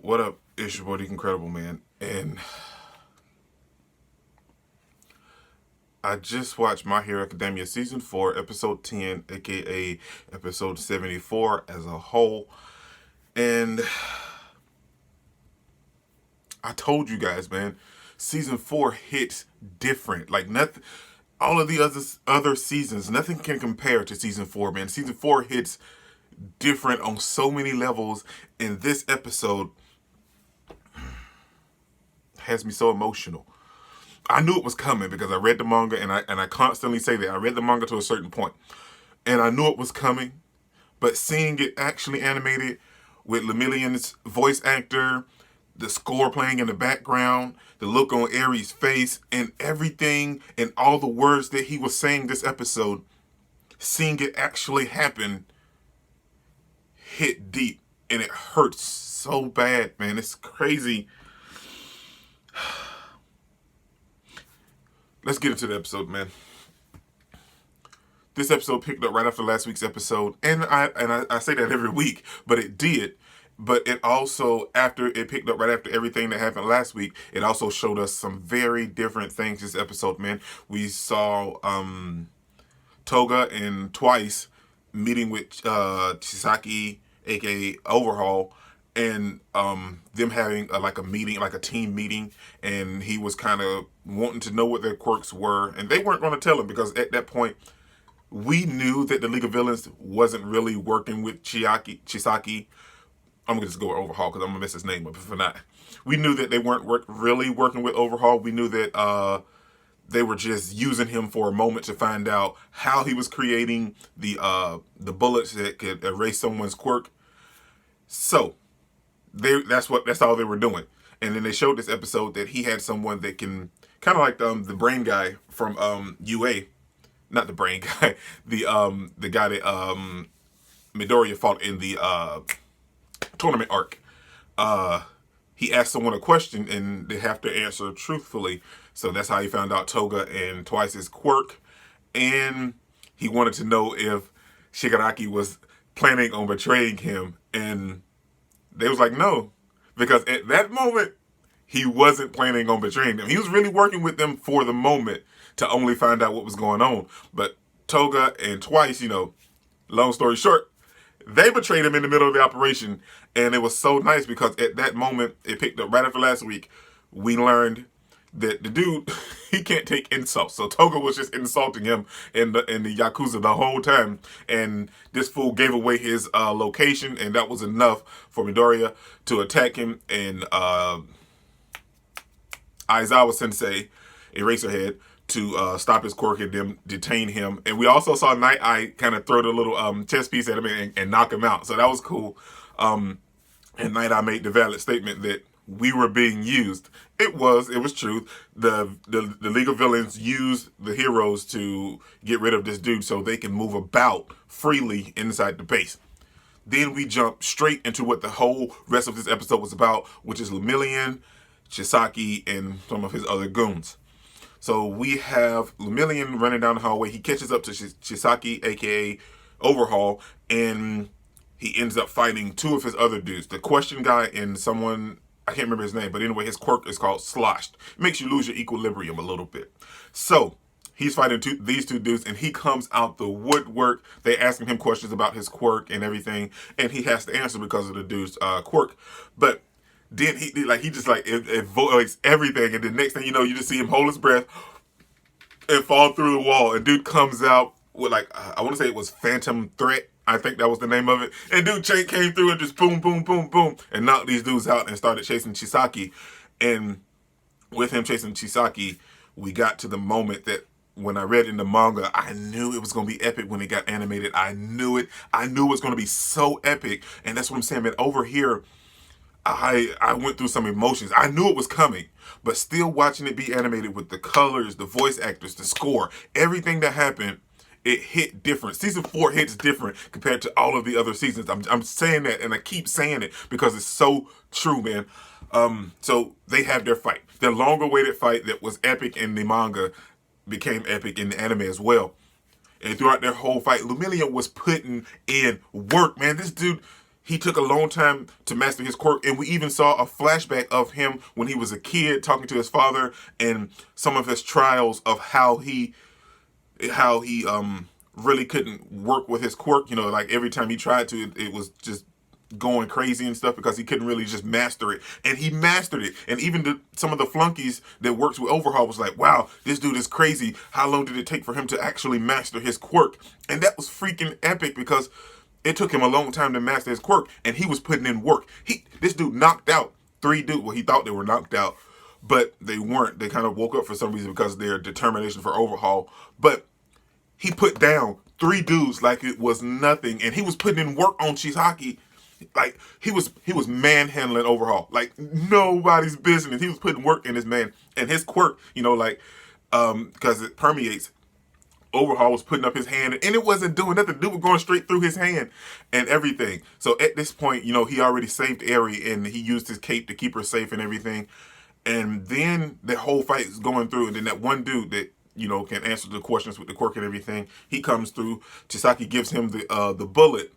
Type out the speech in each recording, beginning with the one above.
What up? It's your boy, the Incredible Man. And I just watched My Hero Academia Season 4, Episode 10, aka Episode 74 as a whole. And I told you guys, man, Season 4 hits different. Like, nothing, all of the other seasons, nothing can compare to Season 4, man. Season 4 hits different on so many levels. And this episode has me so emotional. I knew it was coming because I read the manga, and I constantly say that I read the manga to a certain point, and I knew it was coming. But seeing it actually animated with Lemillion's voice actor, the score playing in the background, the look on Aries' face, and everything, and all the words that he was saying this episode, seeing it actually happen hit deep, and it hurts so bad, man. It's crazy. Let's get into the episode, man. This episode picked up right after last week's episode, and I say that every week, but it did. But it also, after it picked up right after everything that happened last week, it also showed us some very different things this episode, man. We saw Toga and Twice meeting with Chisaki, aka Overhaul, and them having like a meeting, like a team meeting, and he was kind of wanting to know what their quirks were, and they weren't going to tell him because at that point we knew that the League of Villains wasn't really working with Chisaki. I'm gonna just go with Overhaul because I'm gonna mess his name up if not. We knew that they weren't really working with Overhaul. We knew that they were just using him for a moment to find out how he was creating the bullets that could erase someone's quirk. So that's all they were doing. And then they showed this episode that he had someone that can kind of like the brain guy from UA, not the brain guy, the guy that Midoriya fought in the tournament arc. He asked someone a question and they have to answer truthfully. So that's how he found out Toga and Twice's quirk. And he wanted to know if Shigaraki was planning on betraying him, and they was like, no. Because at that moment, he wasn't planning on betraying them. He was really working with them for the moment to only find out what was going on. But Toga and Twice, long story short, they betrayed him in the middle of the operation. And it was so nice because at that moment, it picked up right after last week, we learned that the dude, he can't take insults. So Toga was just insulting him in the Yakuza the whole time. And this fool gave away his location, and that was enough for Midoriya to attack him. And Aizawa Sensei, Eraserhead, to stop his quirk and them detain him. And we also saw Night Eye kind of throw the little chess piece at him and knock him out. So that was cool. And Night Eye made the valid statement that we were being used. It was true. The League of Villains used the heroes to get rid of this dude so they can move about freely inside the base. Then we jump straight into what the whole rest of this episode was about, which is Lemillion, Chisaki, and some of his other goons. So we have Lemillion running down the hallway. He catches up to Chisaki, aka Overhaul, and he ends up fighting two of his other dudes. The question guy and someone, I can't remember his name, but anyway, his quirk is called Sloshed. It makes you lose your equilibrium a little bit. So he's fighting these two dudes, and he comes out the woodwork. They asking him questions about his quirk and everything, and he has to answer because of the dude's quirk. But then he just it voids everything, and the next thing you know, you just see him hold his breath and fall through the wall. And dude comes out with I want to say it was Phantom Threat. I think that was the name of it. And dude came through and just boom, boom, boom, boom, and knocked these dudes out and started chasing Chisaki. And with him chasing Chisaki, we got to the moment that when I read in the manga, I knew it was going to be epic when it got animated. I knew it. I knew it was going to be so epic. And that's what I'm saying, man. Over here, I went through some emotions. I knew it was coming, but still watching it be animated with the colors, the voice actors, the score, everything that happened, it hit different. Season 4 hits different compared to all of the other seasons. I'm saying that, and I keep saying it because it's so true, man. So they have their fight. Their long-awaited fight that was epic in the manga became epic in the anime as well. And throughout their whole fight, Lumillion was putting in work, man. This dude, he took a long time to master his quirk, and we even saw a flashback of him when he was a kid talking to his father and some of his trials of how he really couldn't work with his quirk. You know, like every time he tried to, it was just going crazy and stuff because he couldn't really just master it. And he mastered it. And even some of the flunkies that works with Overhaul was like, wow, this dude is crazy. How long did it take for him to actually master his quirk? And that was freaking epic because it took him a long time to master his quirk, and he was putting in work. This dude knocked out 3 dudes. Well, he thought they were knocked out, but they weren't. They kind of woke up for some reason because of their determination for Overhaul. But he put down 3 dudes like it was nothing, and he was putting in work on Chisaki. Like he was manhandling Overhaul like nobody's business. He was putting work in his man and his quirk, you know, like because it permeates. Overhaul was putting up his hand and it wasn't doing nothing. Dude was going straight through his hand and everything. So at this point, you know, he already saved Eri and he used his cape to keep her safe and everything. And then the whole fight is going through, and then that one dude that, you know, can answer the questions with the quirk and everything, he comes through. Chisaki gives him the bullet,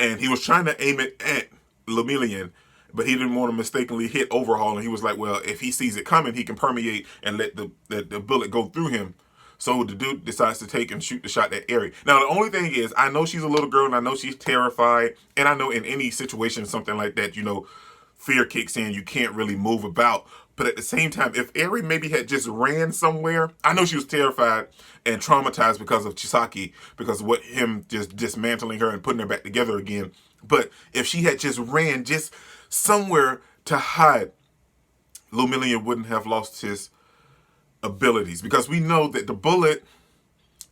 and he was trying to aim it at Lemillion, but he didn't want to mistakenly hit Overhaul, and he was like, well, if he sees it coming, he can permeate and let the bullet go through him. So the dude decides to take and shoot the shot at Eri. Now, the only thing is, I know she's a little girl, and I know she's terrified, and I know in any situation, something like that, you know, fear kicks in, you can't really move about. But at the same time, if Eri maybe had just ran somewhere, I know she was terrified and traumatized because of Chisaki, because of what him just dismantling her and putting her back together again. But if she had just ran just somewhere to hide, Lemillion wouldn't have lost his abilities, because we know that the bullet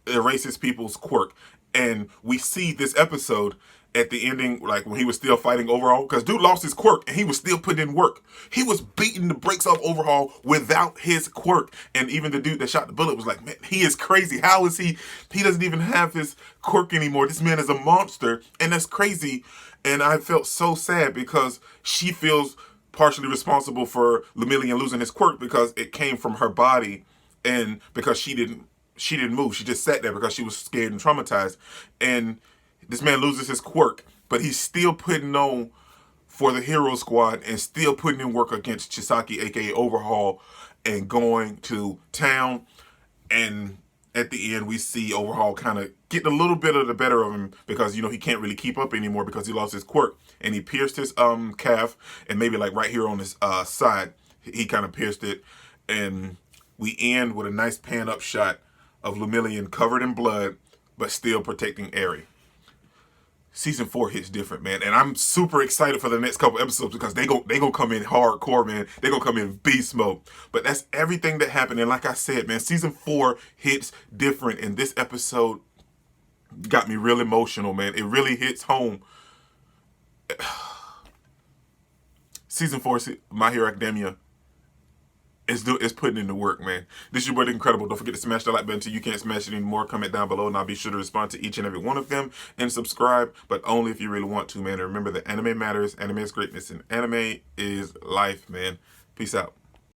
erases people's quirk. And we see this episode at the ending, like when he was still fighting Overhaul, because dude lost his quirk and he was still putting in work. He was beating the brakes off Overhaul without his quirk. And even the dude that shot the bullet was like, man, he is crazy. How is he doesn't even have his quirk anymore. This man is a monster. And that's crazy. And I felt so sad because she feels partially responsible for Lemillion losing his quirk because it came from her body, and because she didn't move. She just sat there because she was scared and traumatized. And this man loses his quirk, but he's still putting on for the hero squad and still putting in work against Chisaki, aka Overhaul, and going to town. And at the end, we see Overhaul kind of getting a little bit of the better of him because, you know, he can't really keep up anymore because he lost his quirk. And he pierced his calf, and maybe like right here on his side, he kind of pierced it. And we end with a nice pan-up shot of Lemillion covered in blood, but still protecting Eri. Season 4 hits different, man, and I'm super excited for the next couple episodes because they gonna come in hardcore, man. They gonna come in beast mode. But that's everything that happened, and like I said, man, Season 4 hits different, and this episode got me real emotional, man. It really hits home. Season 4, My Hero Academia, is putting in the work, man. This is your boy, The Incredible. Don't forget to smash that like button until you can't smash it anymore. Comment down below, and I'll be sure to respond to each and every one of them. And subscribe, but only if you really want to, man. And remember that anime matters, anime is greatness, and anime is life, man. Peace out.